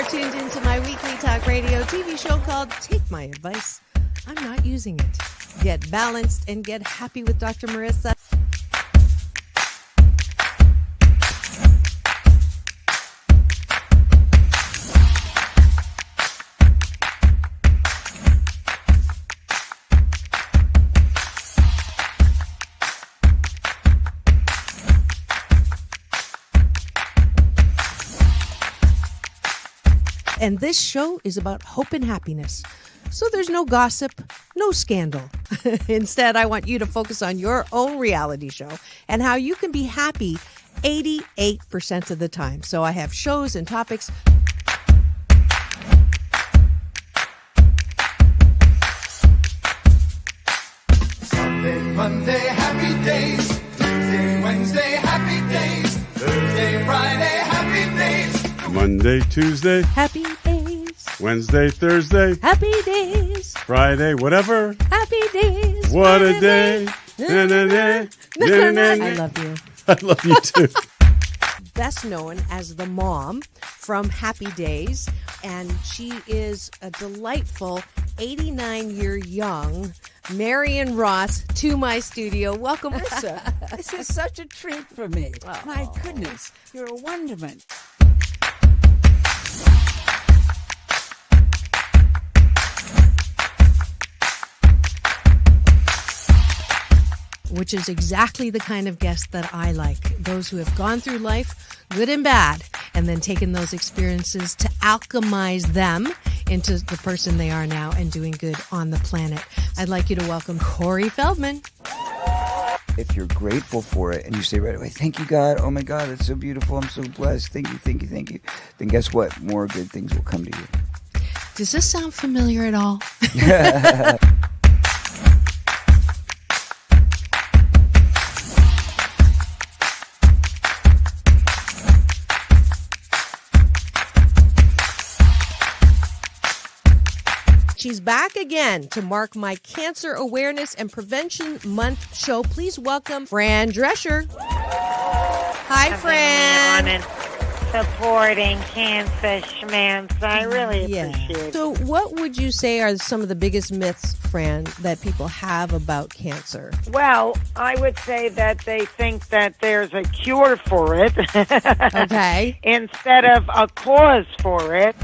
tuned into my weekly talk radio TV show called Take My Advice. I'm not using it. Get balanced and get happy with Dr. Marissa. And this show is about hope and happiness. So there's no gossip, no scandal. Instead, I want you to focus on your own reality show and how you can be happy 88% of the time. So I have shows and topics. Sunday, Monday, happy days. Tuesday, Wednesday, happy days. Thursday, Friday, happy days. Monday, Tuesday, Happy days. Wednesday, Thursday, Happy days. Friday, whatever. Happy days. What a day. Na, na, na, na, na, na. I love you. I love you too. Best known as the mom from Happy Days, and she is a delightful 89-year young Marion Ross to my studio. Welcome, Marissa. This is such a treat for me. My goodness, you're a wonderment. Which is exactly the kind of guest that I like. Those who have gone through life, good and bad, and then taken those experiences to alchemize them into the person they are now and doing good on the planet. I'd like you to welcome Corey Feldman. If you're grateful for it and you say right away, thank you, God. Oh, my God, it's so beautiful. I'm so blessed. Thank you, thank you, thank you. Then guess what? More good things will come to you. Does this sound familiar at all? She's back again to mark my Cancer Awareness and Prevention Month show. Please welcome Fran Drescher. Hi, Fran. On and supporting cancer schmance. I really appreciate it. So what would you say are some of the biggest myths, Fran, that people have about cancer? Well, I would say that they think that there's a cure for it. Okay. Instead of a cause for it.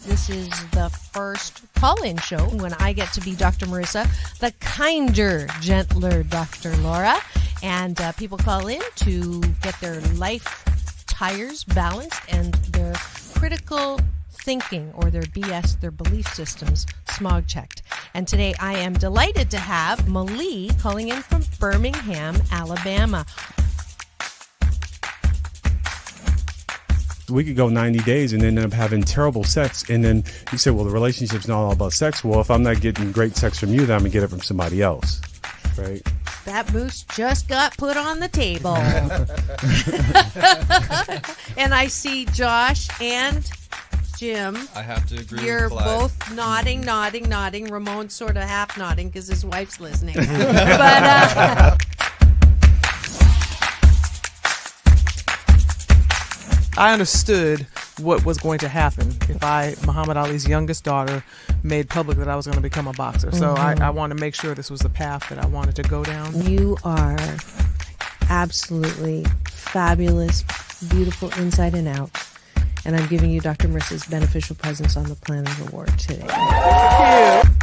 This is the first call-in show when I get to be Dr. Marissa, the kinder, gentler Dr. Laura. And people call in to get their life tires balanced and their critical thinking or their BS, their belief systems, smog checked. And today I am delighted to have Malie calling in from Birmingham, Alabama. We could go 90 days and end up having terrible sex. And then you say, well, the relationship's not all about sex. Well, if I'm not getting great sex from you, then I'm going to get it from somebody else. Right? That moose just got put on the table. And I see Josh and Jim. I have to agree You're with Clyde. both nodding. Ramon's sort of half nodding because his wife's listening. But I understood what was going to happen if Muhammad Ali's youngest daughter, made public that I was going to become a boxer. So I wanted to make sure this was the path that I wanted to go down. You are absolutely fabulous, beautiful inside and out. And I'm giving you Dr. Marissa's Beneficial Presence on the Planet Award today. Thank you.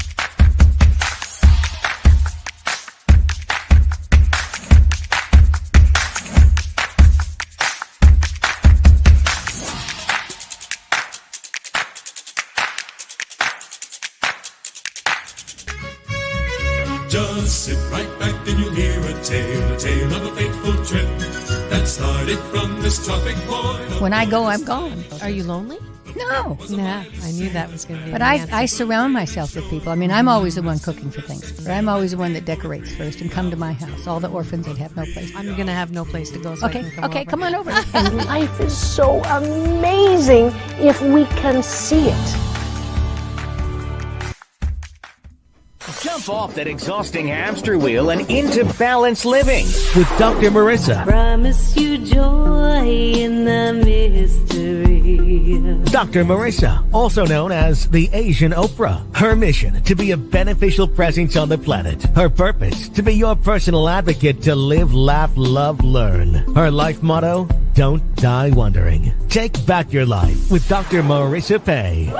Just sit right back and you'll hear a tale of a fateful trip that started from this tropic point. When I go, I'm gone. Are you lonely? No. Nah, I knew that was going to be But the answer. I surround myself with people. I mean, I'm always the one cooking for things. But I'm always the one that decorates first and come to my house. All the orphans that have no place. I'm going to have no place to go, so I can come on over. And life is so amazing if we can see it. Jump off that exhausting hamster wheel and into balanced living with Dr. Marissa. Promise you joy in the mystery. Dr. Marissa, also known as the Asian Oprah. Her mission, to be a beneficial presence on the planet. Her purpose, to be your personal advocate to live, laugh, love, learn. Her life motto, don't die wondering. Take back your life with Dr. Marissa Pay.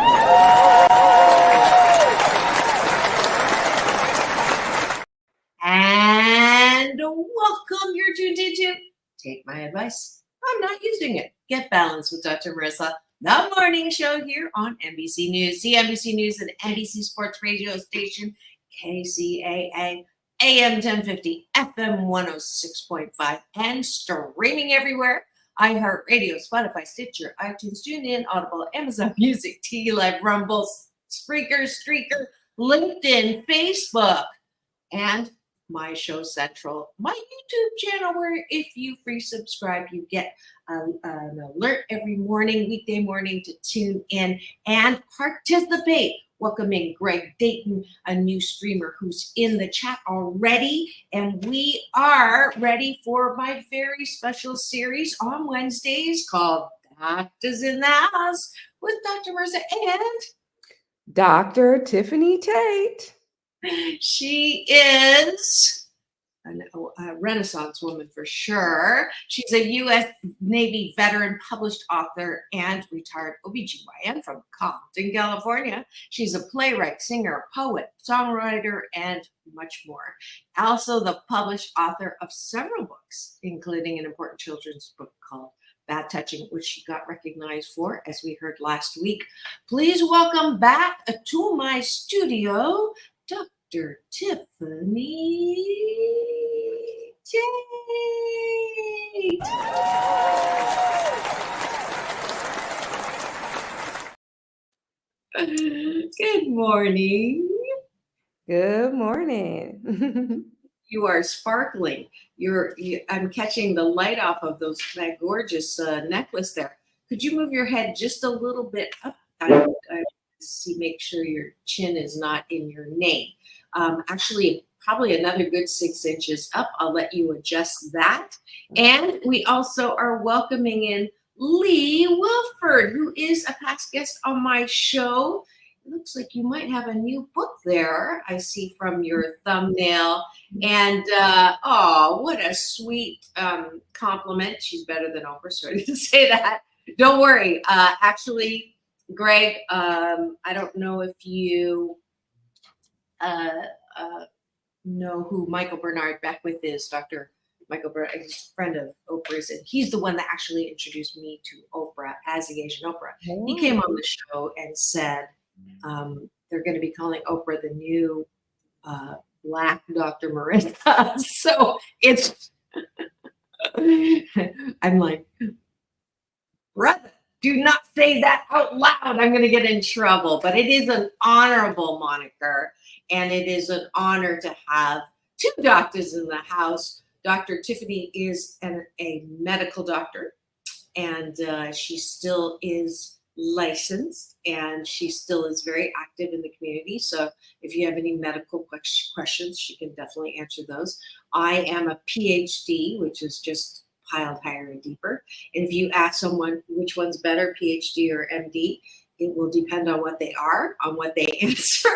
And welcome. You're tuned into Take My Advice. I'm not using it. Get Balanced with Dr. Marissa, the morning show here on NBC News, CNBC News, and NBC Sports Radio station, KCAA, AM 1050, FM 106.5, and streaming everywhere. iHeartRadio, Spotify, Stitcher, iTunes, TuneIn, Audible, Amazon Music, TV Live, Rumble, Spreaker, Streaker, LinkedIn, Facebook, and My Show Central, my YouTube channel, where if you free subscribe, you get an alert every morning, weekday morning, to tune in and participate. Welcoming Greg Dayton, a new streamer who's in the chat already. And we are ready for my very special series on Wednesdays called Doctors in the House with Dr. Marissa and Dr. Tiffanie Tate. She is a Renaissance woman for sure. She's a U.S. Navy veteran, published author, and retired OBGyn from Compton, California. She's a playwright, singer, poet, songwriter, and much more. Also the published author of several books, including an important children's book called Bad Touching, which she got recognized for, as we heard last week. Please welcome back to my studio, Dr. Tiffanie Tate. Good morning. Good morning. You are sparkling. I'm catching the light off of that gorgeous necklace there. Could you move your head just a little bit up? I make sure your chin is not in your name. Actually, probably another good 6 inches up. I'll let you adjust that. And we also are welcoming in Lee Wilford, who is a past guest on my show. It looks like you might have a new book there, I see from your thumbnail. And, what a sweet compliment. She's better than Oprah, sorry to say that. Don't worry. Actually, Greg, I don't know if you know who Michael Bernard Beckwith is. Dr. Michael Bernard is a friend of Oprah's, and he's the one that actually introduced me to Oprah as the Asian Oprah. Oh. He came on the show and said they're going to be calling Oprah the new Black Dr. Marissa. So it's, I'm like, brother, do not say that out loud. I'm going to get in trouble. But it is an honorable moniker, and it is an honor to have two doctors in the house. Dr. Tiffanie is a medical doctor, and she still is licensed, and she still is very active in the community. So if you have any medical questions, she can definitely answer those. I am a PhD, which is just piled higher and deeper. And if you ask someone which one's better, PhD or MD, it will depend on what they are, on what they answer.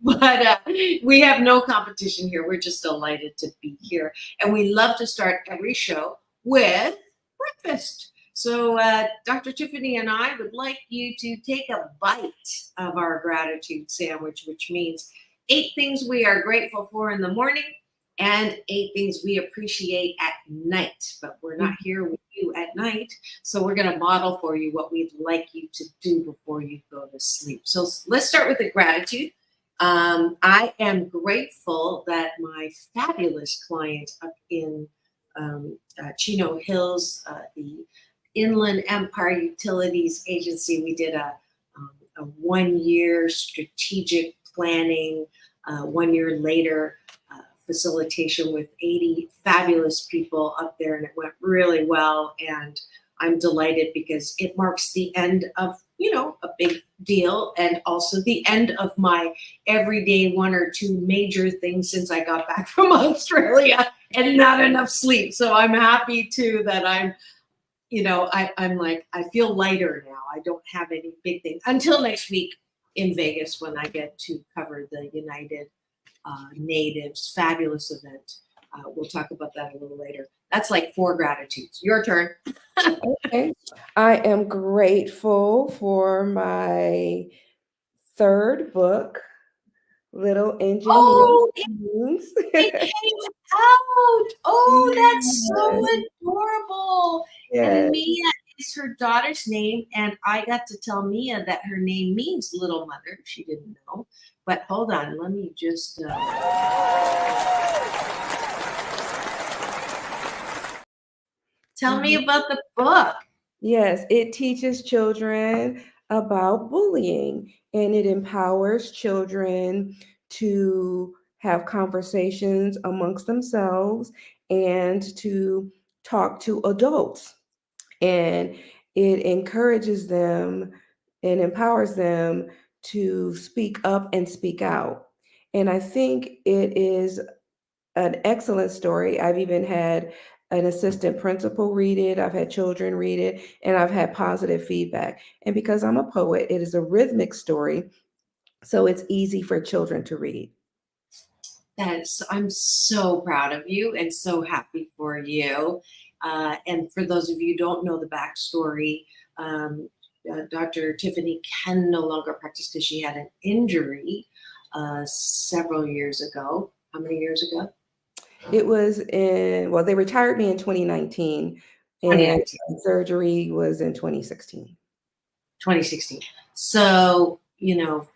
But we have no competition here. We're just delighted to be here. And we love to start every show with breakfast. So Dr. Tiffanie and I would like you to take a bite of our gratitude sandwich, which means 8 things we are grateful for in the morning and 8 things we appreciate at night. But we're not here with you at night, so we're going to model for you what we'd like you to do before you go to sleep. So let's start with the gratitude. I am grateful that my fabulous client up in Chino Hills, the Inland Empire Utilities Agency, we did a 1-year strategic planning, 1 year later, facilitation with 80 fabulous people up there, and it went really well. And I'm delighted because it marks the end of, a big deal, and also the end of my everyday 1 or 2 major things since I got back from Australia and not enough sleep. So I'm happy too that I'm like, I feel lighter now. I don't have any big things until next week in Vegas when I get to cover the United Natives fabulous event. We'll talk about that a little later. That's like 4 gratitudes. Your turn. Okay. I am grateful for my 3rd book, Little Engine. Oh, it came out. Oh, that's so adorable. Yes. And Mia is her daughter's name. And I got to tell Mia that her name means little mother. She didn't know. But hold on. Let me just... Tell me about the book. Yes, it teaches children about bullying, and it empowers children to have conversations amongst themselves and to talk to adults. And it encourages them and empowers them to speak up and speak out. And I think it is an excellent story. I've even had an assistant principal read it. I've had children read it, and I've had positive feedback. And because I'm a poet, it is a rhythmic story, so it's easy for children to read. I'm so proud of you and so happy for you. And for those of you who don't know the backstory, Dr. Tiffanie can no longer practice because she had an injury several years ago. How many years ago? It was they retired me in 2019, and surgery was in 2016. 2016. So,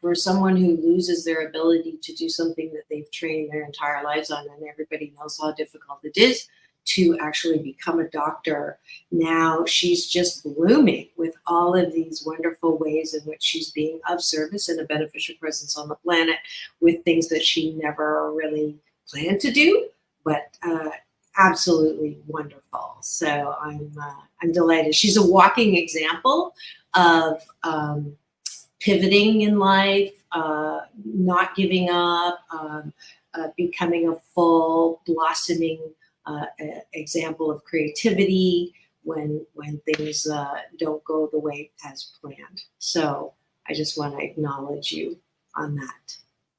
for someone who loses their ability to do something that they've trained their entire lives on, and everybody knows how difficult it is to actually become a doctor, now she's just blooming with all of these wonderful ways in which she's being of service and a beneficial presence on the planet with things that she never really planned to do, but absolutely wonderful. So I'm delighted. She's a walking example of pivoting in life, not giving up, becoming a full blossoming example of creativity when things don't go the way as planned. So I just want to acknowledge you on that,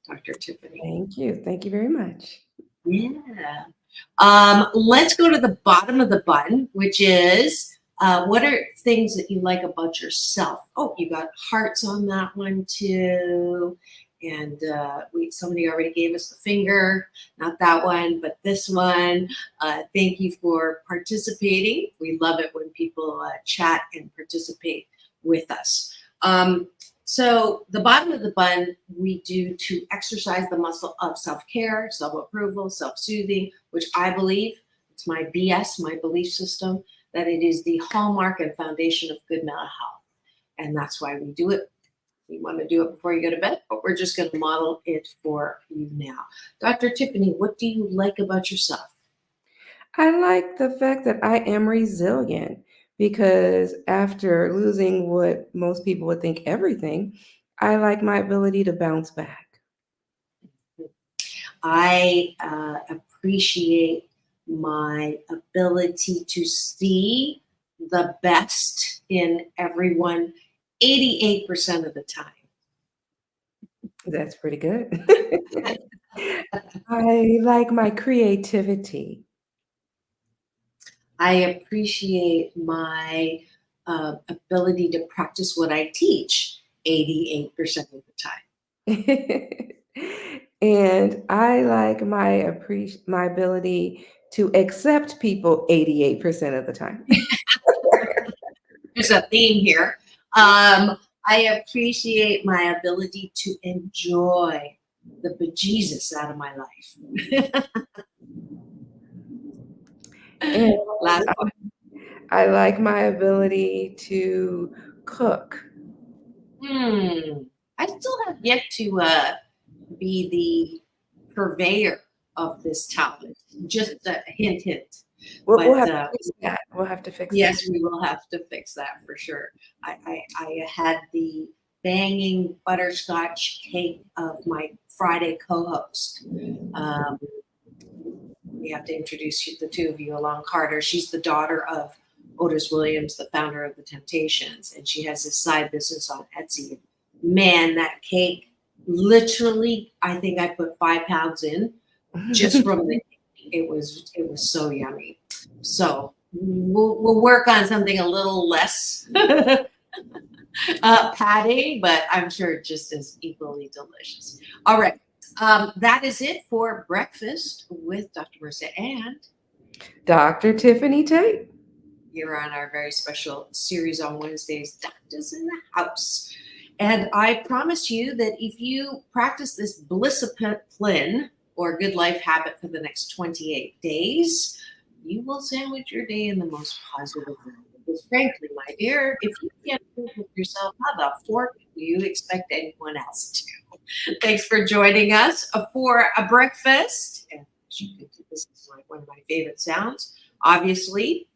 Dr. Tiffanie. Thank you. Thank you very much. Yeah. Let's go to the bottom of the button, which is what are things that you like about yourself? Oh, you got hearts on that one too. And somebody already gave us the finger, not that one, but this one. Thank you for participating. We love it when people chat and participate with us. So the bottom of the bun we do to exercise the muscle of self-care, self-approval, self-soothing, which I believe, it's my BS, my belief system, that it is the hallmark and foundation of good mental health. And that's why we do it. We want to do it before you go to bed, but we're just going to model it for you now. Dr. Tiffanie, what do you like about yourself? I like the fact that I am resilient, because after losing what most people would think everything, I like my ability to bounce back. I appreciate my ability to see the best in everyone 88% of the time. That's pretty good. I like my creativity. I appreciate my ability to practice what I teach 88% of the time. And I like my ability to accept people 88% of the time. There's a theme here. I appreciate my ability to enjoy the bejesus out of my life. And I like my ability to cook. I still have yet to be the purveyor of this talent. Just a hint. We'll have to fix that. We'll have to fix that. Yes, we will have to fix that for sure. I had the banging butterscotch cake of my Friday co-host. We have to introduce the two of you along. Carter, she's the daughter of Otis Williams, the founder of the Temptations, and she has this side business on Etsy. Man, that cake, literally, I think I put 5 pounds in just from the cake. It was so yummy. So we'll work on something a little less patty, but I'm sure just as equally delicious. All right. That is it for Breakfast with Dr. Marissa and Dr. Tiffanie Tate. Here on our very special series on Wednesdays, Doctors in the House. And I promise you that if you practice this Blissapin or good life habit for the next 28 days, you will sandwich your day in the most positive way. Because frankly, my dear, if you can't think with yourself, how the fork do you expect anyone else to? Thanks for joining us for a breakfast. And as you can see, this is one of my favorite sounds, obviously.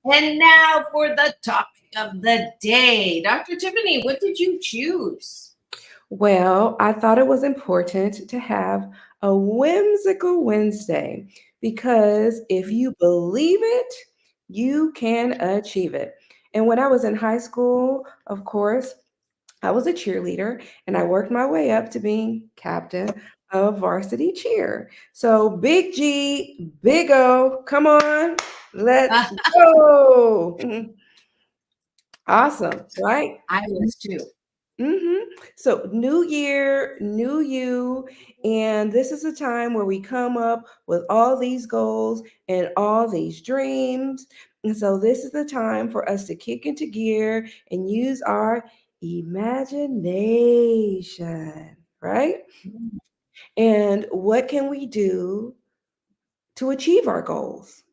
And now for the topic of the day. Dr. Tiffanie, what did you choose? Well, I thought it was important to have a whimsical Wednesday because if you believe it, you can achieve it. And when I was in high school, of course, I was a cheerleader and I worked my way up to being captain of varsity cheer. So big G, big O, come on, let's go. Awesome, right? I was too. So new year, new you, and this is a time where we come up with all these goals and all these dreams. And so this is the time for us to kick into gear and use our imagination, right? And what can we do to achieve our goals?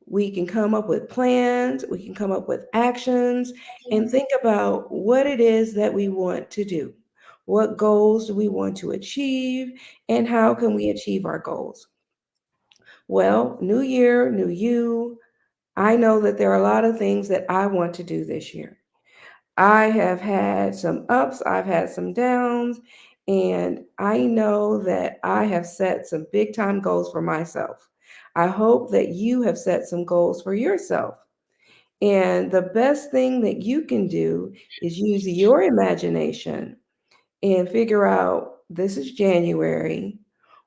We can come up with plans, we can come up with actions, and think about what it is that we want to do. What goals do we want to achieve, and how can we achieve our goals? Well, new year, new you. I know that there are a lot of things that I want to do this year. I have had some ups, I've had some downs, and I know that I have set some big time goals for myself. I hope that you have set some goals for yourself. And the best thing that you can do is use your imagination and figure out this is January.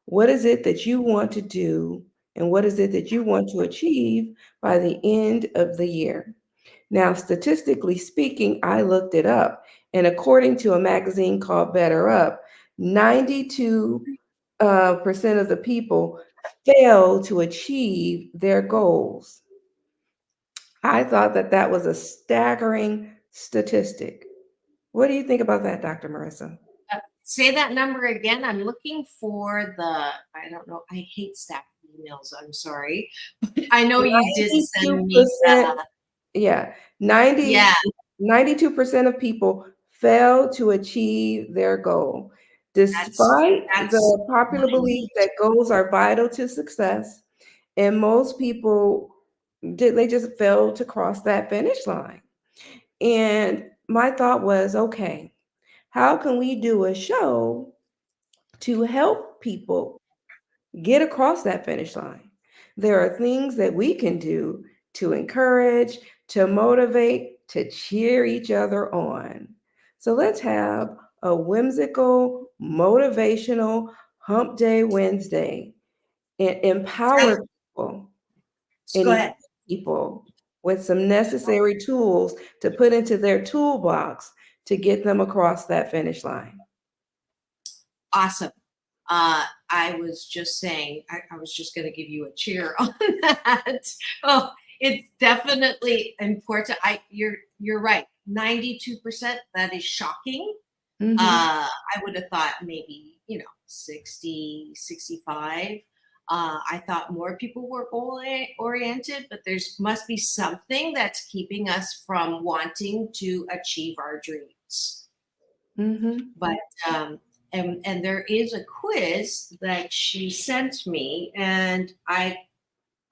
What is it that you want to do? And what is it that you want to achieve by the end of the year? Now, statistically speaking, I looked it up. And according to a magazine called Better Up, 92% of the people fail to achieve their goals. I thought that that was a staggering statistic. What do you think about that, Dr. Marissa? Say that number again. I'm looking for I don't know. I hate staff emails. I'm sorry. I know you did send me that. Yeah, 92% of people fail to achieve their goal. Despite the popular belief that goals are vital to success, and most people they just fail to cross that finish line. And my thought was, okay, how can we do a show to help people get across that finish line? There are things that we can do to encourage, to motivate, to cheer each other on. So let's have a whimsical, motivational Hump Day Wednesday and empower people and people with some necessary tools to put into their toolbox to get them across that finish line. Awesome. I was just saying, I was just going to give you a cheer on that. Oh, it's definitely important. You're right. 92%, that is shocking. I would have thought maybe, 60, 65. I thought more people were goal oriented, but must be something that's keeping us from wanting to achieve our dreams. But and there is a quiz that she sent me, and I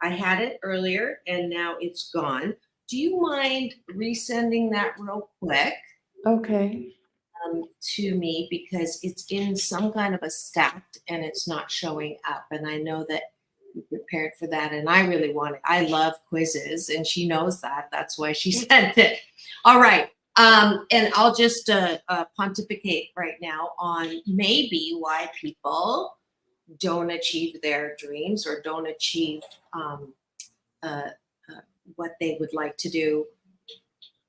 I had it earlier and now it's gone. Do you mind resending that real quick? Okay. To me, because it's in some kind of a stack and it's not showing up. And I know that you prepared for that. And I really want it. I love quizzes and she knows that. That's why she sent it. All right. And I'll just pontificate right now on maybe why people don't achieve their dreams or don't achieve what they would like to do.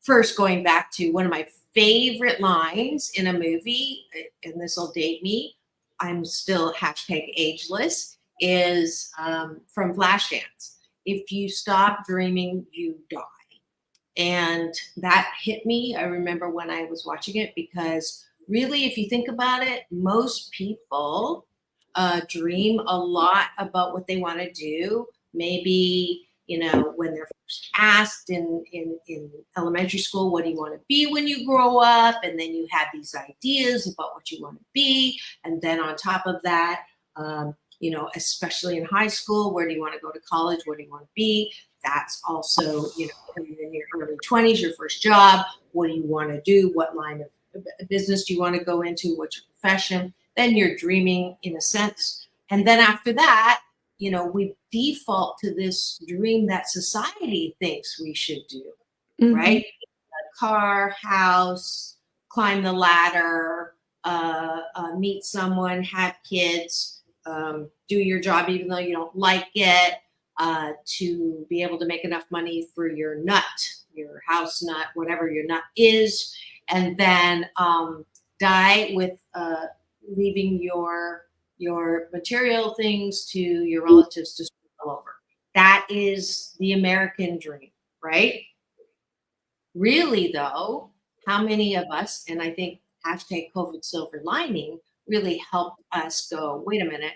First, going back to one of my favorite lines in a movie, and this will date me, I'm still #ageless, is from Flashdance. If you stop dreaming, you die. And that hit me. I remember when I was watching it, because really, if you think about it, most people dream a lot about what they want to do. Maybe, when they're first asked in elementary school, what do you want to be when you grow up? And then you have these ideas about what you want to be. And then on top of that, especially in high school, where do you want to go to college? What do you want to be? That's also, in your early 20s, your first job. What do you want to do? What line of business do you want to go into? What's your profession? Then you're dreaming in a sense. And then after that, we default to this dream that society thinks we should do, right? A car, house, climb the ladder, meet someone, have kids, do your job even though you don't like it, to be able to make enough money for your nut, your house nut, whatever your nut is, and then die with leaving your material things to your relatives to sprinkle over. That is the American dream, right? Really, though, how many of us, and I think #COVID silver lining really helped us go, wait a minute,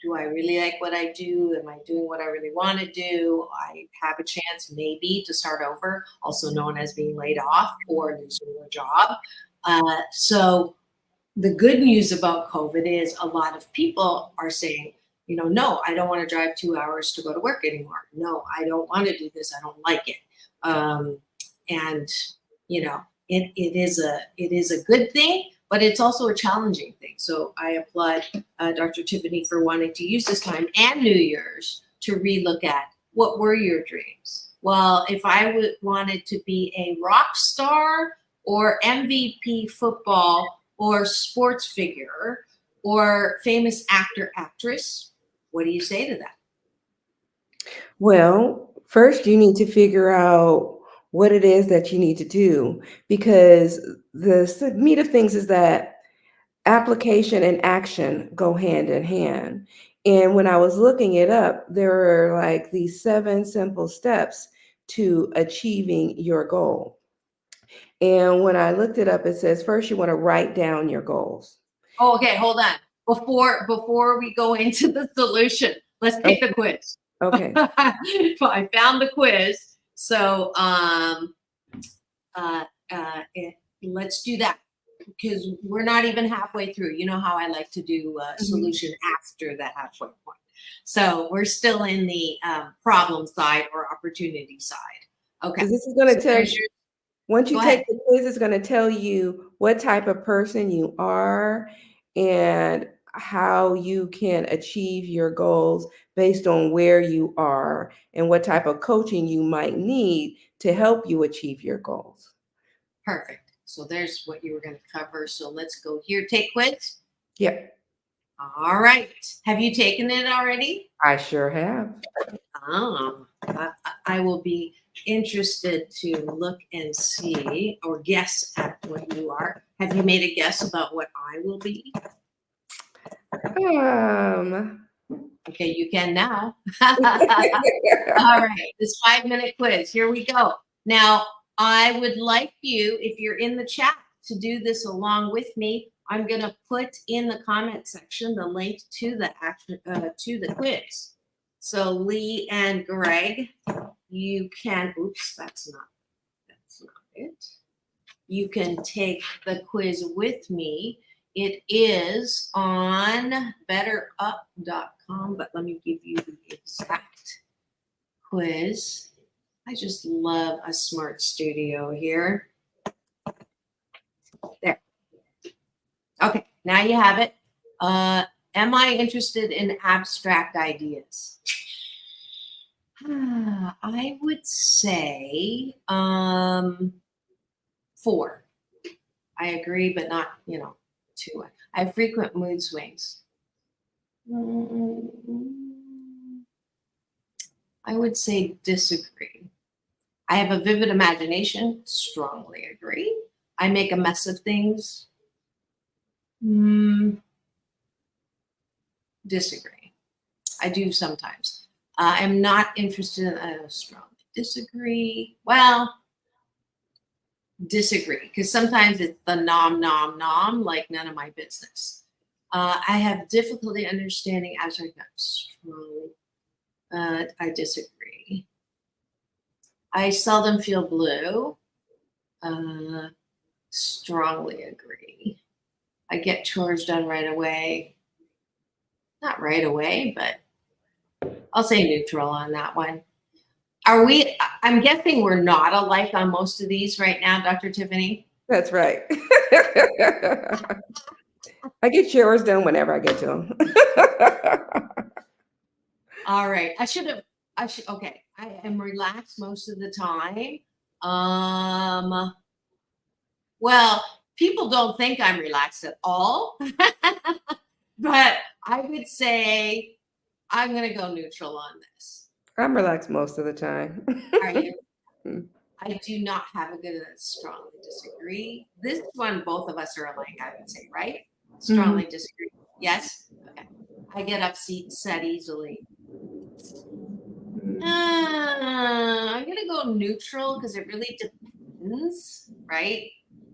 do I really like what I do? Am I doing what I really want to do? I have a chance maybe to start over, also known as being laid off or losing your job. So the good news about COVID is a lot of people are saying, no, I don't want to drive 2 hours to go to work anymore. No, I don't want to do this. I don't like it. It is a good thing, but it's also a challenging thing. So I applaud Dr. Tiffanie for wanting to use this time and New Year's to relook at what were your dreams. Well, if I wanted to be a rock star or MVP football or sports figure or famous actor, actress, what do you say to that? Well, first you need to figure out what it is that you need to do, because the meat of things is that application and action go hand in hand. And when I was looking it up, there are like these 7 simple steps to achieving your goal. And when I looked it up, it says first you want to write down your goals. Oh, okay, hold on. Before we go into the solution, let's take the quiz. Okay. I found the quiz. So let's do that, because we're not even halfway through. You know how I like to do solution after the halfway point. So we're still in the problem side or opportunity side. Okay. This is going to tell you, once you take the quiz, it's going to tell you what type of person you are and how you can achieve your goals based on where you are and what type of coaching you might need to help you achieve your goals. Perfect. So there's what you were going to cover. So let's go here. Take quiz. Yep. All right. Have you taken it already? I sure have. I will be interested to look and see or guess at what you are. Have you made a guess about what I will be? Okay, you can now. All right, this 5-minute quiz. Here we go. Now, I would like you, if you're in the chat, to do this along with me. I'm going to put in the comment section the link to the quiz. So Lee and Greg, you can. Oops, that's not it. You can take the quiz with me. It is on betterup.com, but let me give you the exact quiz. I just love a smart studio here. There. Okay, now you have it. Am I interested in abstract ideas? I would say 4. I agree, but not, 2. I have frequent mood swings. I would say disagree. I have a vivid imagination. Strongly agree. I make a mess of things. Disagree. I do sometimes. I'm not interested in strongly disagree. Well, disagree, because sometimes it's the nom, like none of my business. I have difficulty understanding abstract strongly. I disagree. I seldom feel blue. Strongly agree. I get chores done right away. Not right away, but I'll say neutral on that one. I'm guessing we're not alike on most of these right now, Dr. Tiffanie? That's right. I get chores done whenever I get to them. All right. Okay. I am relaxed most of the time. Well, people don't think I'm relaxed at all, but I would say I'm going to go neutral on this. I'm relaxed most of the time. Are you? I do not have a good strongly disagree. This one, both of us are alike, I would say, right? Strongly disagree. Yes? Okay. I get upset easily. I'm going to go neutral because it really depends, right?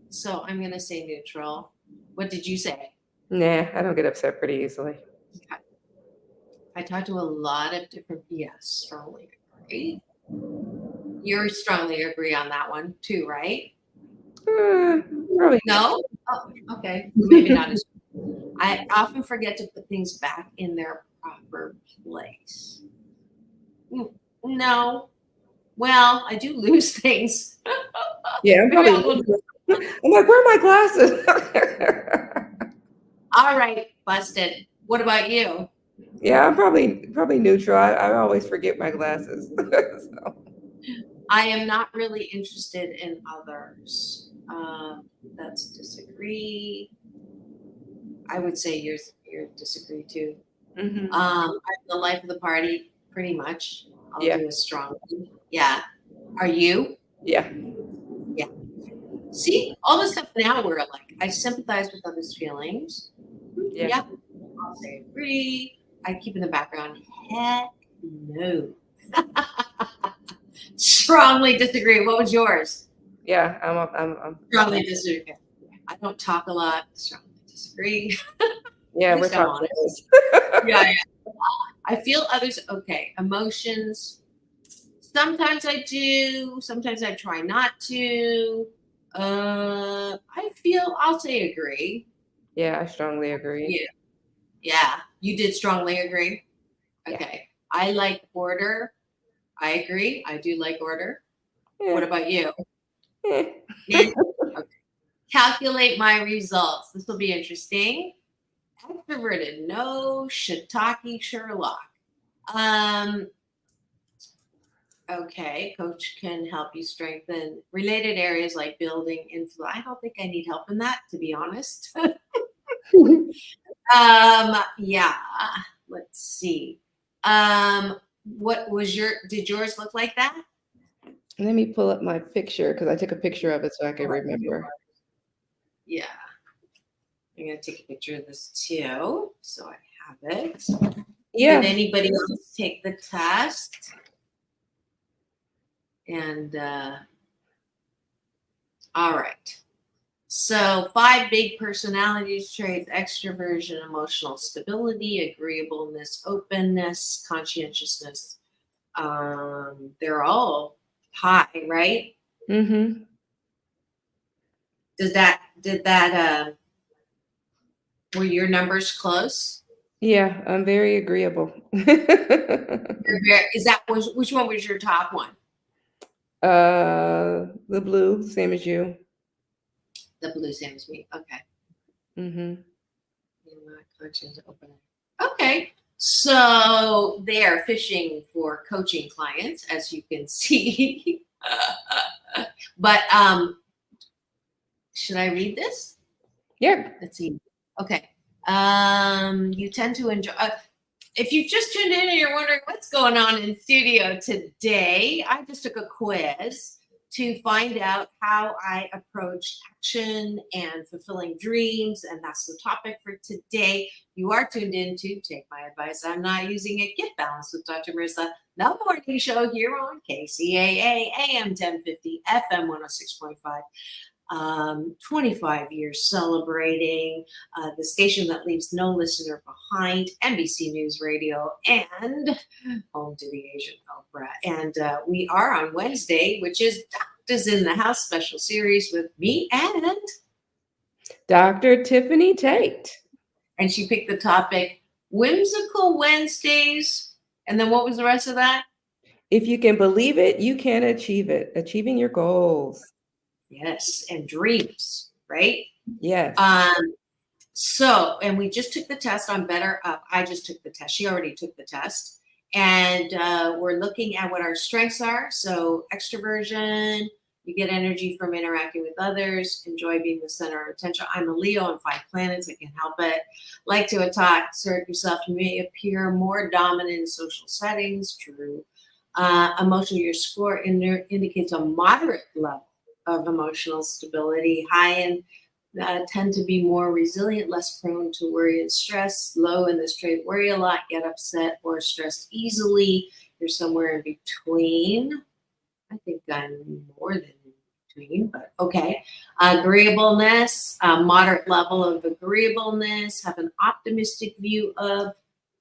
So I'm going to say neutral. What did you say? Nah, I don't get upset pretty easily. Okay. I talked to a lot of different, strongly agree. You strongly agree on that one too, right? Probably no? Oh, okay. Maybe not as I often forget to put things back in their proper place. No. Well, I do lose things. Yeah, I'm probably. I'm like, where are my glasses? All right, busted. What about you? Yeah, I'm probably neutral. I always forget my glasses. So. I am not really interested in others. That's disagree. I would say you're disagree too. I'm the life of the party, pretty much. I'll do a strong. Yeah. Are you? Yeah. Yeah. See, all the stuff now we're alike. I sympathize with others' feelings. Yeah. I'll say agree. I keep in the background. Heck no. Strongly disagree. What was yours? Yeah, I'm strongly disagree. I don't talk a lot. Strongly disagree. Yeah, we're talking. Yeah. I feel others. Okay, emotions. Sometimes I do. Sometimes I try not to. I'll say agree. Yeah, I strongly agree. Yeah. You did strongly agree. Okay. Yeah. I like order. I agree. I do like order. Yeah. What about you? Okay. Calculate my results. This will be interesting. Extroverted, no. Shiitake Sherlock. Okay. Coach can help you strengthen related areas like building influence. I don't think I need help in that, to be honest. Yeah. Let's see. What was did yours look like that? Let me pull up my picture because I took a picture of it so I can remember. Yeah. I'm going to take a picture of this too, so I have it. Yeah. Did anybody else take the test? And, all right. So 5 big personality traits: extroversion, emotional stability, agreeableness, openness, conscientiousness. They're all high, right? Mm-hmm. Did that were your numbers close? Yeah, I'm very agreeable. Is that which one was your top one? The blue, same as you. The blue, same as me. Okay. Mm-hmm. Conscious open. Okay. So they are fishing for coaching clients, as you can see. But should I read this? Yeah. Let's see. Okay. You tend to enjoy. If you've just tuned in and you're wondering what's going on in studio today, I just took a quiz to find out how I approach action and fulfilling dreams. And that's the topic for today. You are tuned in to Take My Advice. I'm not using it. Get Balanced with Dr. Marissa, the morning show here on KCAA, AM 1050, FM 106.5. 25 years celebrating, the station that leaves no listener behind, NBC News Radio, and home to the Asian Oprah. And we are on Wednesday, which is Doctors in the House special series with me and Dr. Tiffanie Tate. And she picked the topic, Whimsical Wednesdays. And then what was the rest of that? If you can believe it, you can achieve it. Achieving your goals. Yes, and dreams, right? Yes. So, and we just took the test on Better Up. I just took the test. She already took the test. And we're looking at what our strengths are. So extroversion, you get energy from interacting with others, enjoy being the center of attention. I'm a Leo on 5 planets. I can't help it. Like to assert yourself. You may appear more dominant in social settings. True. Emotional, your score indicates a moderate level of emotional stability. High and tend to be more resilient, less prone to worry and stress. Low in this trait, worry a lot, get upset or stressed easily. You're somewhere in between. I think I'm more than in between, but okay. Agreeableness, moderate level of agreeableness, have an optimistic view of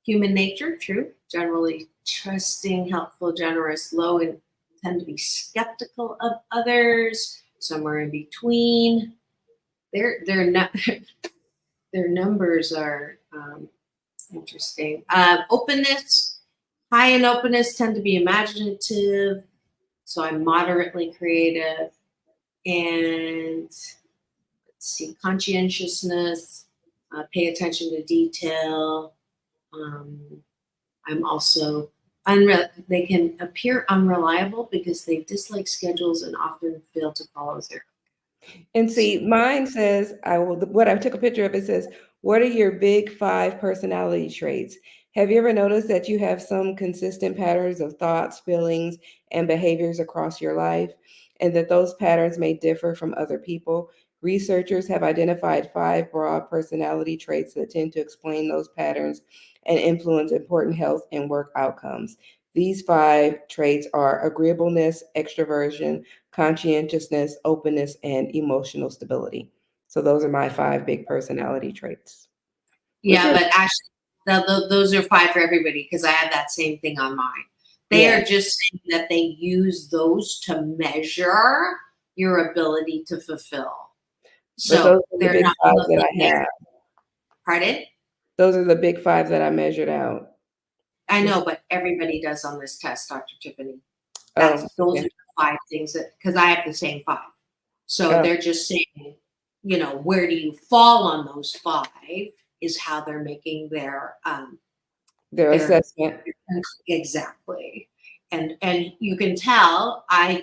human nature. True. Generally trusting, helpful, generous. Low in tend to be skeptical of others, somewhere in between. Their numbers are interesting. Openness, high in openness, tend to be imaginative, so I'm moderately creative. And let's see, conscientiousness, pay attention to detail. I'm also they can appear unreliable because they dislike schedules and often fail to follow through. And see, mine says, what I took a picture of, it says, what are your big 5 personality traits? Have you ever noticed that you have some consistent patterns of thoughts, feelings, and behaviors across your life, and that those patterns may differ from other people? Researchers have identified 5 broad personality traits that tend to explain those patterns and influence important health and work outcomes. These 5 traits are agreeableness, extroversion, conscientiousness, openness, and emotional stability. So those are my 5 big personality traits. Yeah, but actually, those are 5 for everybody because I had that same thing on mine. They are just saying that they use those to measure your ability to fulfill. So they're not looking that I have. Pardon? Those are the big 5 that I measured out. I know, but everybody does on this test, Dr. Tiffany. Those are the 5 things that, because I have the same 5. So they're just saying, where do you fall on those 5 is how they're making their assessment. Exactly. And you can tell I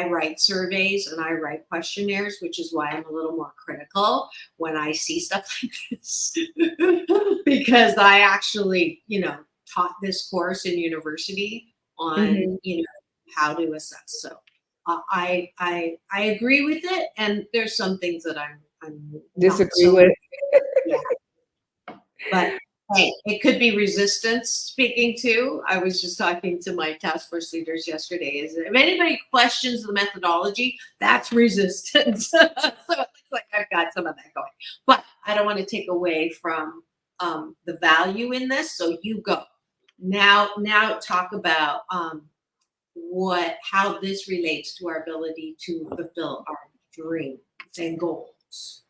write surveys and I write questionnaires, which is why I'm a little more critical when I see stuff like this, because I actually, taught this course in university on, how to assess. So I agree with it. And there's some things that I'm disagree with. Yeah. But hey, it could be resistance speaking to. I was just talking to my task force leaders yesterday. Is if anybody questions the methodology, that's resistance. So it looks like I've got some of that going. But I don't want to take away from the value in this. So you go. Now talk about how this relates to our ability to fulfill our dreams and goals.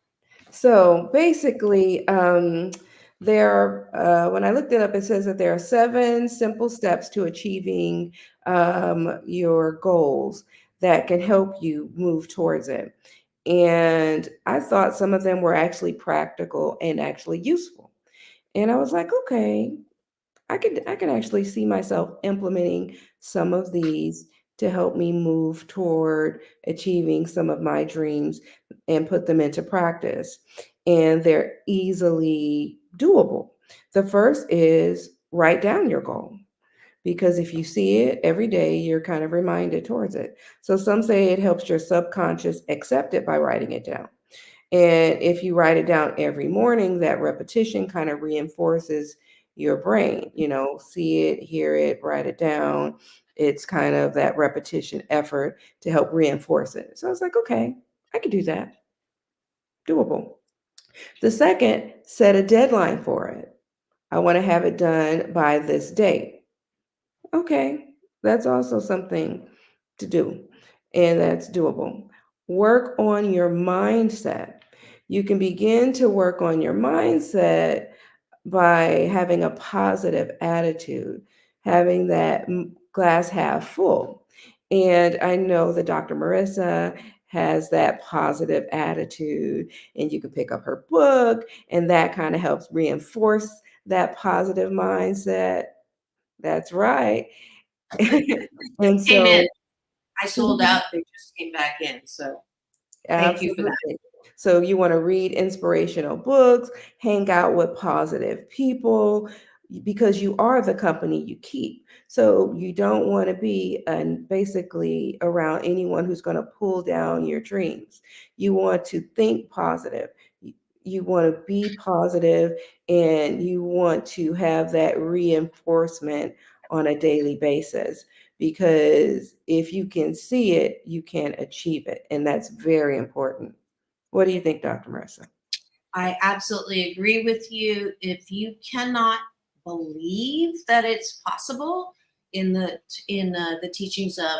So basically, there are, when I looked it up, it says that there are 7 simple steps to achieving your goals that can help you move towards it. And I thought some of them were actually practical and actually useful. And I was like, okay, I can actually see myself implementing some of these to help me move toward achieving some of my dreams and put them into practice. And they're easily doable. The first is write down your goal, because if you see it every day, you're kind of reminded towards it. So some say it helps your subconscious accept it by writing it down. And if you write it down every morning, that repetition kind of reinforces your brain, see it, hear it, write it down. It's kind of that repetition effort to help reinforce it. So I was like, okay, I could do that. Doable. The second, set a deadline for it. I want to have it done by this date. Okay, that's also something to do, and that's doable. Work on your mindset. You can begin to work on your mindset by having a positive attitude, having that glass half full. And I know that Dr. Marissa has that positive attitude, and you can pick up her book, and that kind of helps reinforce that positive mindset. That's right. And Came in. so I sold out. They just came back in. So thank you for that. absolutely. So you want to read inspirational books, hang out with positive people, because you are the company you keep. So you don't want to be basically around anyone who's going to pull down your dreams. You want to think positive. You want to be positive, and you want to have that reinforcement on a daily basis, because if you can see it, you can achieve it. And that's very important. What do you think, Dr. Marissa? I absolutely agree with you. If you cannot believe that it's possible in the teachings of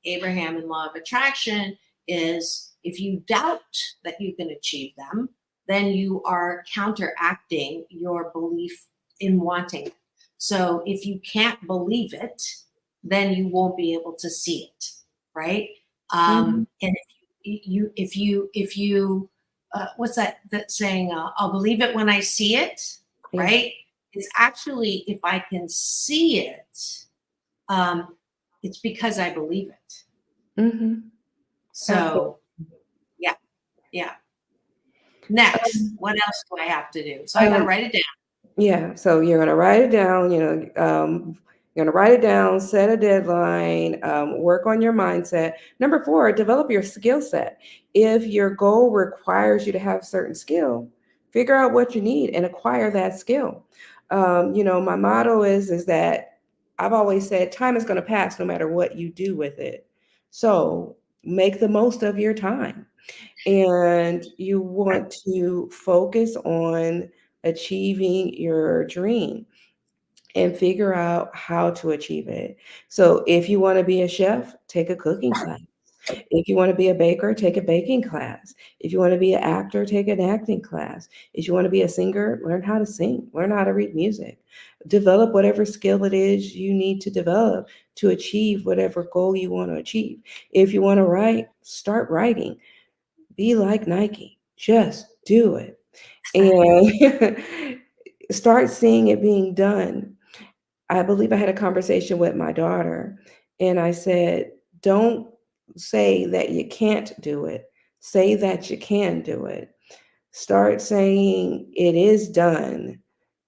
Abraham and Law of Attraction, is if you doubt that you can achieve them, then you are counteracting your belief in wanting it. So if you can't believe it, then you won't be able to see it, right? And if you what's that saying? I'll believe it when I see it, right? It's actually, if I can see it, it's because I believe it. So, yeah. Next, what else do I have to do? So I got to write it down. Yeah, so you're going to write it down, you're going to write it down, set a deadline, work on your mindset. Number 4, develop your skill set. If your goal requires you to have certain skill, figure out what you need and acquire that skill. My motto is that I've always said time is going to pass no matter what you do with it. So make the most of your time. And you want to focus on achieving your dream and figure out how to achieve it. So if you want to be a chef, take a cooking class. If you want to be a baker, take a baking class. If you want to be an actor, take an acting class. If you want to be a singer, learn how to sing, learn how to read music. Develop whatever skill it is you need to develop to achieve whatever goal you want to achieve. If you want to write, start writing. Be like Nike. Just do it. And start seeing it being done. I believe I had a conversation with my daughter, and I said, don't say that you can't do it. Say that you can do it. Start saying it is done,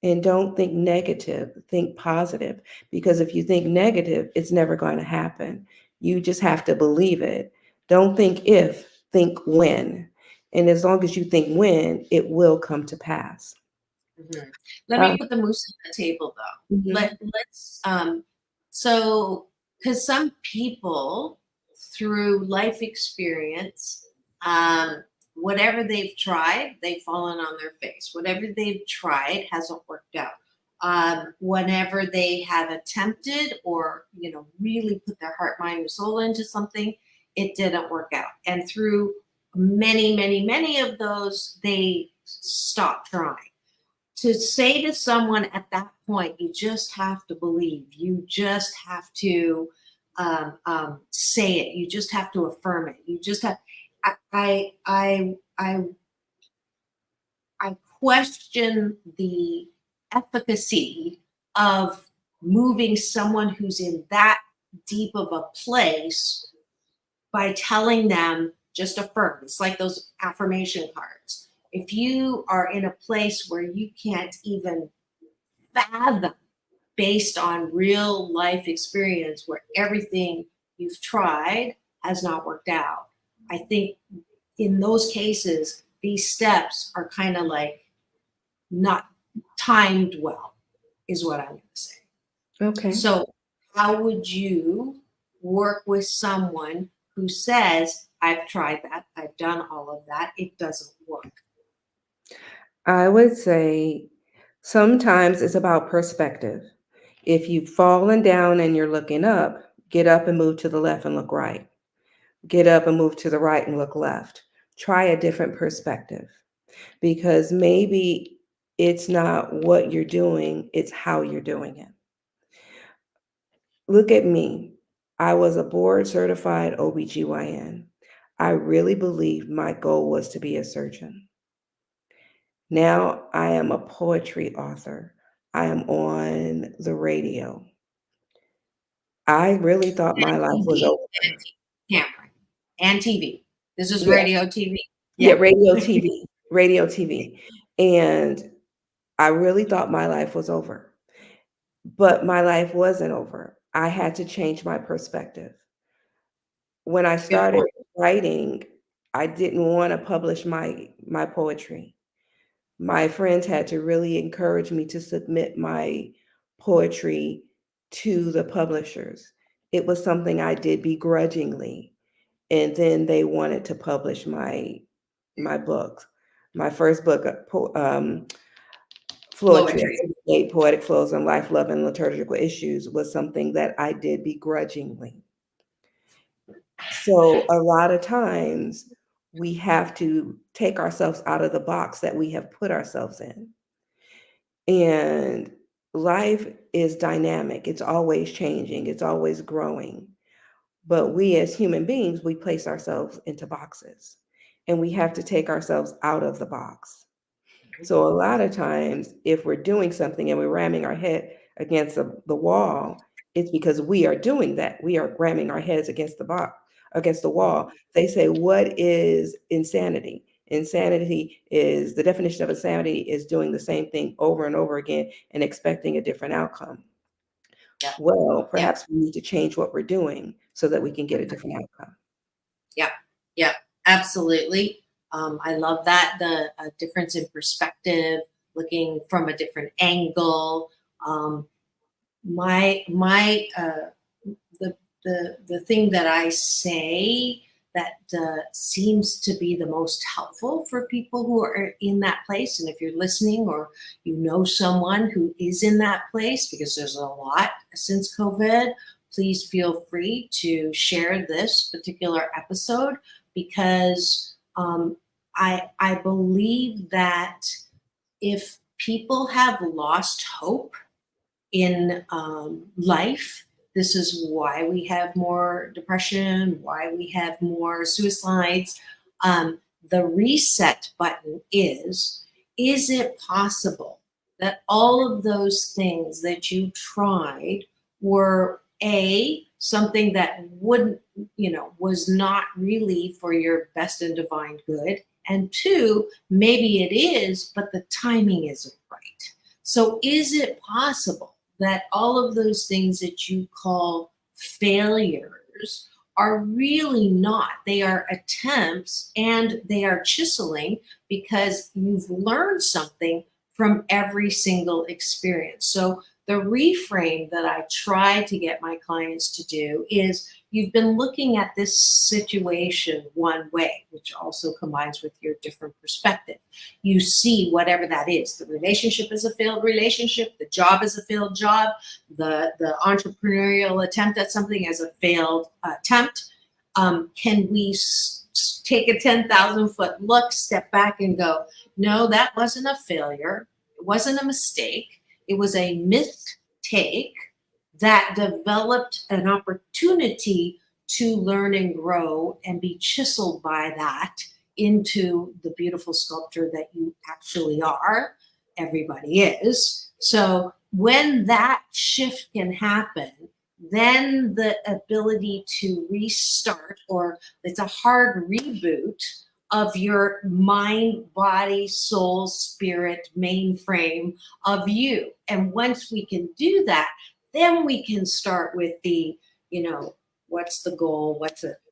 and don't think negative, think positive. Because if you think negative, it's never going to happen. You just have to believe it. Don't think if, think when. And as long as you think when, it will come to pass. Let me put the moose on the table, though. Let's so, because some people through life experience, whatever they've tried, they've fallen on their face. Whatever they've tried hasn't worked out. Whenever they have attempted or really put their heart, mind, and soul into something, it didn't work out. And through many of those, they stopped trying. to say to someone at that point, you just have to believe. You just have to say it. You just have to affirm it. You just have. I question the efficacy of moving someone who's in that deep of a place by telling them just affirm. It's like those affirmation cards. If you are in a place where you can't even fathom, based on real life experience, where everything you've tried has not worked out, I think in those cases, these steps are kind of like not timed well, is what I'm going to say. Okay. So how would you work with someone who says, I've tried that, I've done all of that, it doesn't work? I would say sometimes it's about perspective. If you've fallen down and you're looking up, get up and move to the left and look right. Get up and move to the right and look left. Try a different perspective, because maybe it's not what you're doing, it's how you're doing it. Look at me. I was a board certified OBGyn. I really believed my goal was to be a surgeon. Now I am a poetry author. I am on the radio. I really thought my life was over. Cameron, and TV. This is Yeah. radio, TV. Yeah, radio, TV, radio, TV. And I really thought my life was over. But my life wasn't over. I had to change my perspective. When I started writing, I didn't want to publish my poetry. My friends had to really encourage me to submit my poetry to the publishers. It was something I did begrudgingly. And then they wanted to publish my books. My first book, Floetry, Poetic Flows on Life, Love, and Liturgical Issues, was something that I did begrudgingly. So a lot of times we have to take ourselves out of the box that we have put ourselves in. And life is dynamic. It's always changing. It's always growing. But we as human beings, we place ourselves into boxes, and we have to take ourselves out of the box. So a lot of times, if we're doing something and we're ramming our head against the wall, it's because we are doing that. We are ramming our heads against the wall. They say, what is insanity? Insanity is, the definition of insanity is doing the same thing over and over again and expecting a different outcome. Yeah. Well, perhaps we need to change what we're doing so that we can get a different outcome. Yeah, absolutely. I love that, the difference in perspective, looking from a different angle. The thing that I say that seems to be the most helpful for people who are in that place, and if you're listening or you know someone who is in that place, because there's a lot since COVID, please feel free to share this particular episode, because I believe that if people have lost hope in life, this is why we have more depression, why we have more suicides. The reset button is it possible that all of those things that you tried were something that wouldn't, was not really for your best and divine good, and two, maybe it is, but the timing isn't right. So is it possible that all of those things that you call failures are really not? They are attempts, and they are chiseling, because you've learned something from every single experience. So the reframe that I try to get my clients to do is, you've been looking at this situation one way, which also combines with your different perspective. You see whatever that is. The relationship is a failed relationship. The job is a failed job. The entrepreneurial attempt at something as a failed attempt. Can we take a 10,000-foot look, step back and go, no, that wasn't a failure. It wasn't a mistake. It was a mistake that developed an opportunity to learn and grow and be chiseled by that into the beautiful sculptor that you actually are. Everybody is. So when that shift can happen, then the ability to restart, or it's a hard reboot of your mind, body, soul, spirit, mainframe of you. And once we can do that, then we can start with the, what's the goal?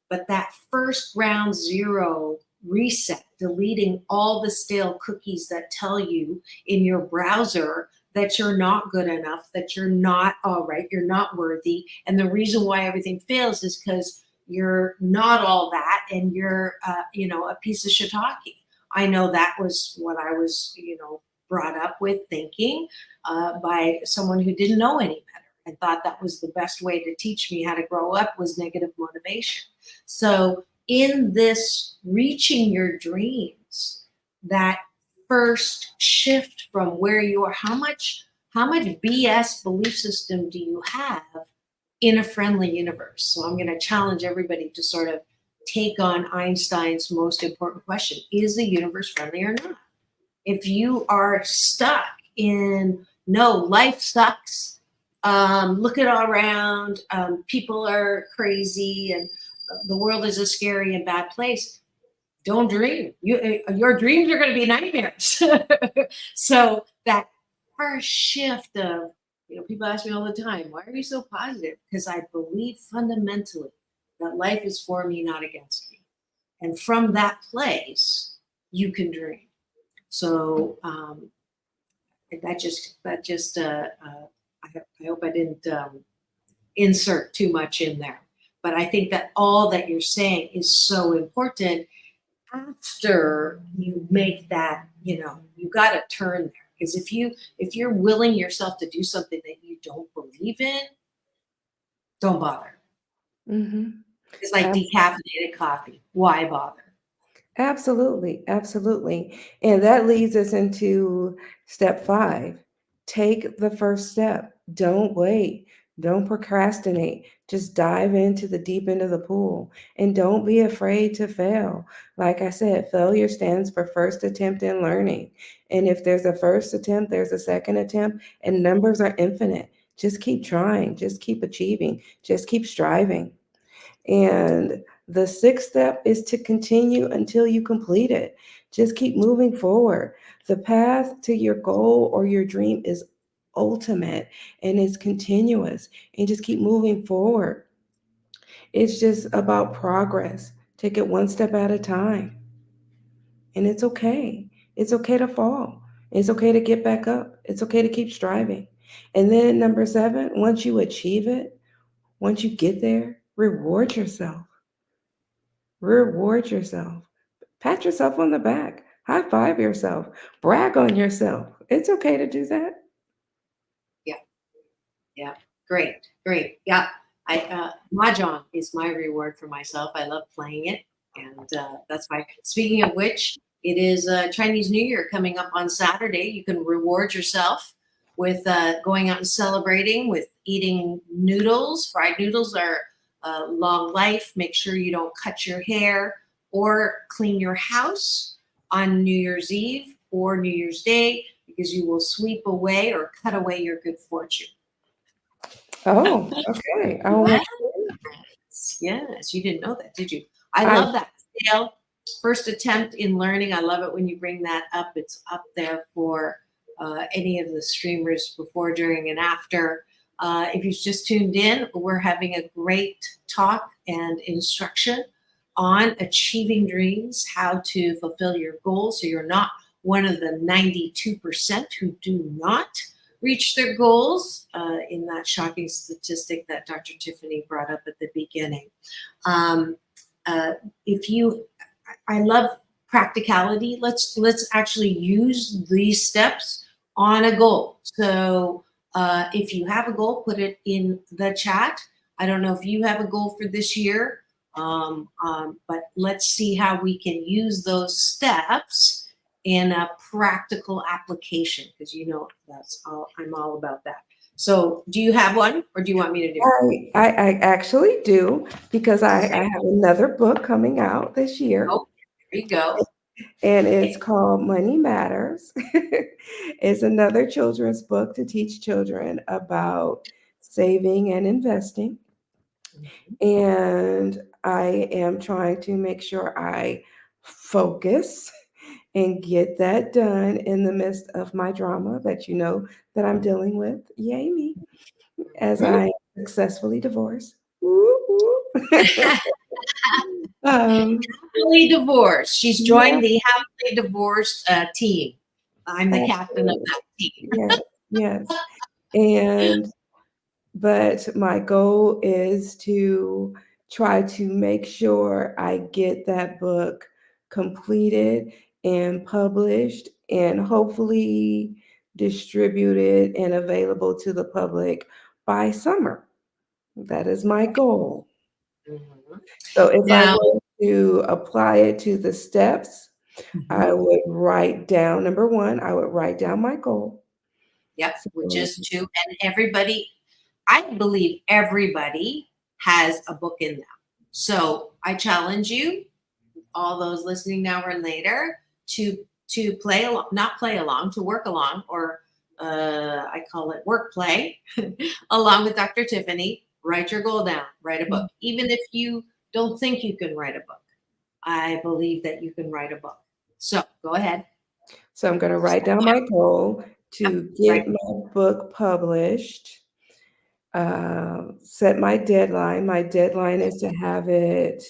But that first ground zero reset, deleting all the stale cookies that tell you in your browser that you're not good enough, that you're not all right, you're not worthy. And the reason why everything fails is because you're not all that, and you're, a piece of shiitake. I know that was what I was, brought up with thinking by someone who didn't know any better and thought that was the best way to teach me how to grow up was negative motivation. So in this reaching your dreams, that first shift from where you are, how much BS belief system do you have in a friendly universe? So I'm going to challenge everybody to sort of take on Einstein's most important question. Is the universe friendly or not? If you are stuck in, no, life sucks, look at all around, people are crazy, and the world is a scary and bad place, don't dream. Your dreams are going to be nightmares. So that first shift of, people ask me all the time, why are you so positive? Because I believe fundamentally that life is for me, not against me. And from that place, you can dream. So I hope I didn't insert too much in there. But I think that all that you're saying is so important. After you make that, you got to turn there. Because if you're willing yourself to do something that you don't believe in, don't bother. Mm-hmm. It's like decaffeinated coffee. Why bother? Absolutely. Absolutely. And that leads us into step 5. Take the first step. Don't wait. Don't procrastinate. Just dive into the deep end of the pool, and don't be afraid to fail. Like I said, failure stands for first attempt in learning. And if there's a first attempt, there's a second attempt, and numbers are infinite. Just keep trying. Just keep achieving. Just keep striving. And the 6th step is to continue until you complete it. Just keep moving forward. The path to your goal or your dream is ultimate, and it's continuous, and just keep moving forward. It's just about progress. Take it one step at a time. And it's okay. It's okay to fall. It's okay to get back up. It's okay to keep striving. And then number 7, once you achieve it, once you get there, reward yourself. Reward yourself. Pat yourself on the back. High five yourself. Brag on yourself. It's okay to do that. Yeah. Great. Yeah. Mahjong is my reward for myself. I love playing it. And that's why, speaking of which, it is Chinese New Year coming up on Saturday. You can reward yourself with going out and celebrating, with eating noodles. Fried noodles are long life. Make sure you don't cut your hair or clean your house on New Year's Eve or New Year's Day, because you will sweep away or cut away your good fortune. Oh, okay. Yes, you didn't know that, did you? I love that scale. First attempt in learning. I love it when you bring that up. It's up there for any of the streamers before, during, and after. If you've just tuned in, we're having a great talk and instruction on achieving dreams, how to fulfill your goals so you're not one of the 92% who do not reach their goals, in that shocking statistic that Dr. Tiffanie brought up at the beginning. I love practicality. Let's actually use these steps on a goal. So if you have a goal, put it in the chat. I don't know if you have a goal for this year, but let's see how we can use those steps in a practical application, because that's all I'm all about that. So do you have one, or do you want me to do it? I actually do, because I have another book coming out this year. Oh, there you go. And it's called Money Matters. It's another children's book to teach children about saving and investing. And I am trying to make sure I focus and get that done in the midst of my drama that that I'm dealing with. Yay me. As I successfully divorced. Happily divorced. She's joined the happily divorced team. I'm the captain of that team. Yes. But my goal is to try to make sure I get that book completed and published and hopefully distributed and available to the public by summer. That is my goal. So if I were to apply it to the steps, I would write down, number one, I would write down my goal. Yep, which is to, and everybody, I believe everybody has a book in them. So I challenge you, all those listening now or later, to play along, not play along, to work along, or I call it work play, along with Dr. Tiffanie. Write your goal down, write a book. Even if you don't think you can write a book, I believe that you can write a book. So go ahead. So I'm going to write down my goal to get my book published, set my deadline. My deadline is to have it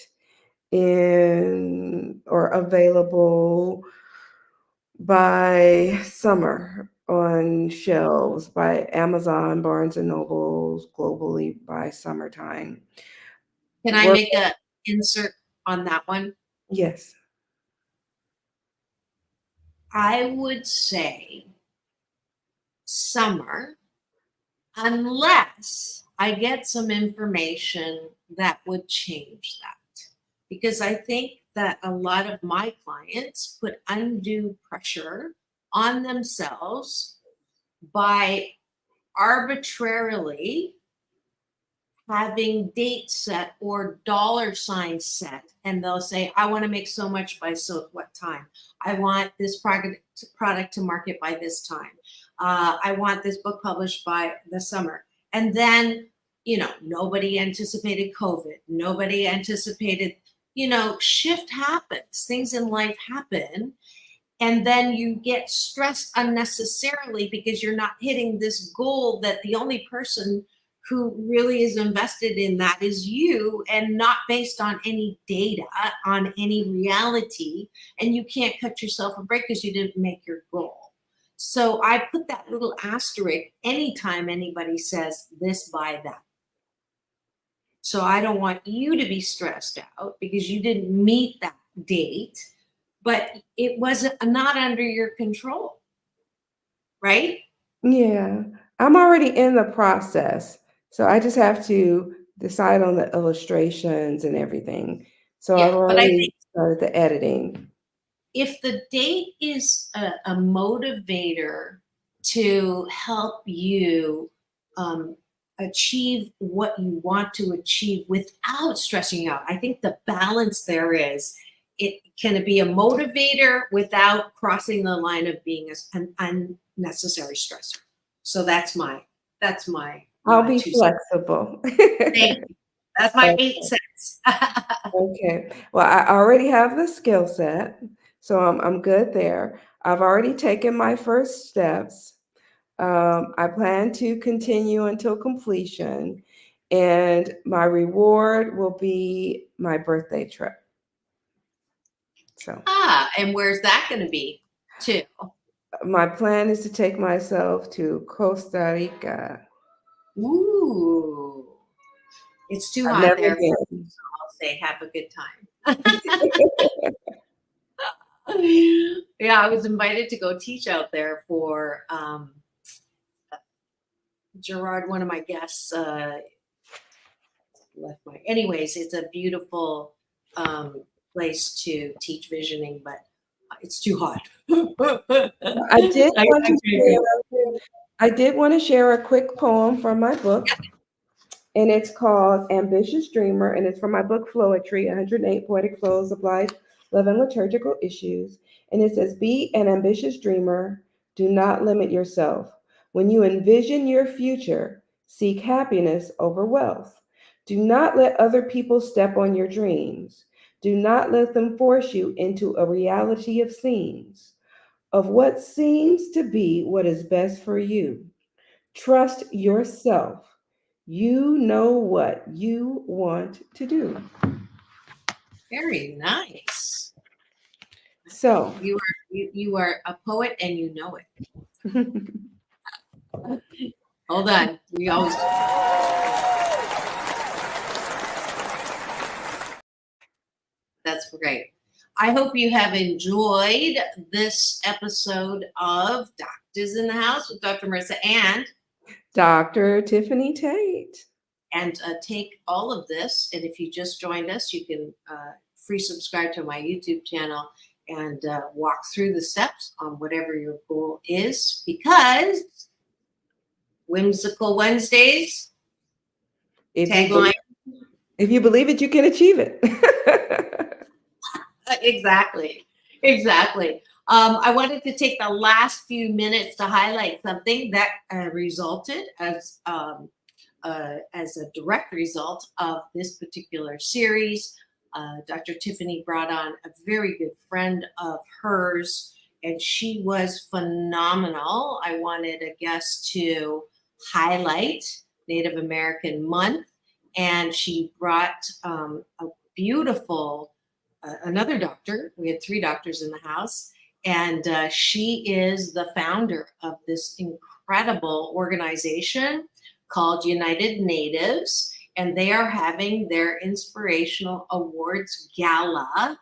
in or available by summer on shelves, by Amazon, Barnes and Nobles, globally by summertime. Can I make an insert on that one? Yes. I would say summer, unless I get some information that would change that. Because I think that a lot of my clients put undue pressure on themselves by arbitrarily having dates set or dollar signs set, and they'll say, I want to make so much by so what time. I want this product to market by this time. I want this book published by the summer. And then, nobody anticipated COVID. Nobody anticipated, shift happens. Things in life happen. And then you get stressed unnecessarily because you're not hitting this goal that the only person who really is invested in that is you, and not based on any data, on any reality. And you can't cut yourself a break because you didn't make your goal. So I put that little asterisk anytime anybody says this by that. So I don't want you to be stressed out because you didn't meet that date, but it wasn't not under your control, right? Yeah, I'm already in the process. So I just have to decide on the illustrations and everything. So I've already started the editing. If the date is a motivator to help you achieve what you want to achieve without stressing out, I think the balance there is, it can be a motivator without crossing the line of being an unnecessary stressor. So that's my I'll be flexible. Thank you. That's my 8 cents. Okay. Well, I already have the skill set, so I'm good there. I've already taken my first steps. I plan to continue until completion, and my reward will be my birthday trip. So. And where's that going to be too? My plan is to take myself to Costa Rica. Ooh, it's too hot there. So I'll say have a good time. Yeah, I was invited to go teach out there for Gerard, one of my guests. Anyways, it's a beautiful place to teach visioning, but It's too hot. I did want to share a quick poem from my book, and it's called Ambitious Dreamer, and it's from my book, Flowetry, 108 Poetic Flows of Life, Love, and Liturgical Issues. And it says, be an ambitious dreamer. Do not limit yourself. When you envision your future, seek happiness over wealth. Do not let other people step on your dreams. Do not let them force you into a reality of scenes, of what seems to be what is best for you. Trust yourself. You know what you want to do. Very nice. So you are a poet and you know it. Hold on. We always. That's great. I hope you have enjoyed this episode of Doctors in the House with Dr. Marissa and Dr. Tiffanie Tate. And take all of this, and if you just joined us, you can free subscribe to my YouTube channel and walk through the steps on whatever your goal is, because Whimsical Wednesdays, tagline. If you believe it, you can achieve it. Exactly. I wanted to take the last few minutes to highlight something that resulted as a direct result of this particular series. Dr. Tiffanie brought on a very good friend of hers, and she was phenomenal. I wanted a guest to highlight Native American Month, and she brought a beautiful another doctor. We had 3 doctors in the house, and she is the founder of this incredible organization called United Natives, and they are having their Inspirational Awards Gala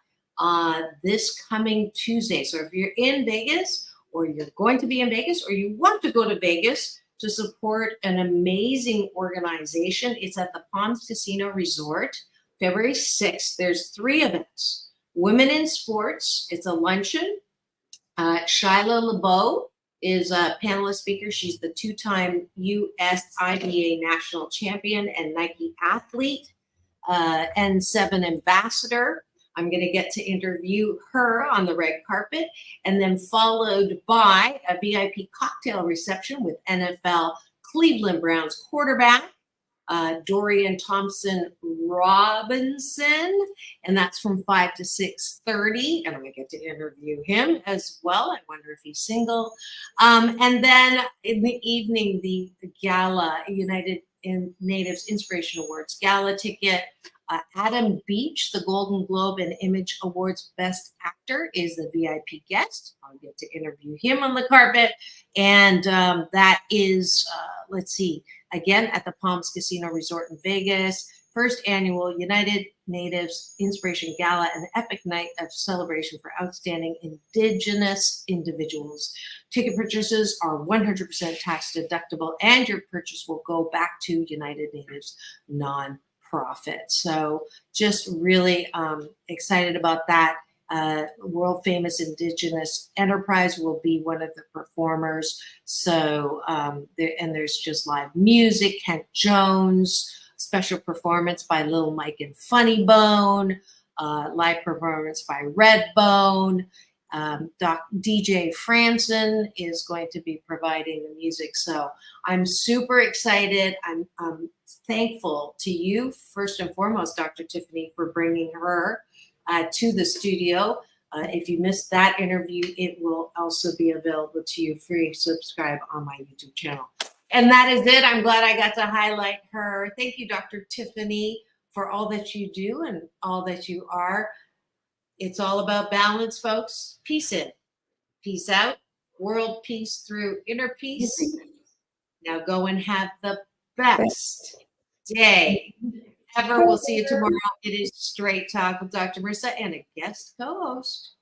this coming Tuesday. So if you're in Vegas, or you're going to be in Vegas, or you want to go to Vegas to support an amazing organization, it's at the Palms Casino Resort, February 6th. There's 3 events. Women in Sports, it's a luncheon. Shyla LeBeau is a panelist speaker. She's the 2-time US IBA national champion and Nike athlete, N7 ambassador. I'm going to get to interview her on the red carpet, and then followed by a VIP cocktail reception with NFL Cleveland Browns quarterback Dorian Thompson Robinson, and that's from 5 to 6:30. And I'm going to get to interview him as well. I wonder if he's single. And then in the evening, the gala, United Natives Inspiration Awards gala ticket. Adam Beach, the Golden Globe and Image Awards Best Actor, is the VIP guest. I'll get to interview him on the carpet. And that is, let's see, again, at the Palms Casino Resort in Vegas. First annual United Natives Inspiration Gala, an epic night of celebration for outstanding Indigenous individuals. Ticket purchases are 100% tax deductible, and your purchase will go back to United Natives nonprofit. So just really excited about that. World famous Indigenous Enterprise will be one of the performers. So there's just live music, Kent Jones, special performance by Little Mike and Funny Bone, live performance by Redbone. DJ Franson is going to be providing the music. So I'm super excited. I'm thankful to you, first and foremost, Dr. Tiffanie, for bringing her to the studio. If you missed that interview, it will also be available to you free. Subscribe on my YouTube channel. And that is it. I'm glad I got to highlight her. Thank you, Dr. Tiffanie, for all that you do and all that you are. It's all about balance, folks. Peace in, peace out, world peace through inner peace. Now go and have the best day ever. We'll see you tomorrow. It is Straight Talk with Dr. Marissa and a guest co-host.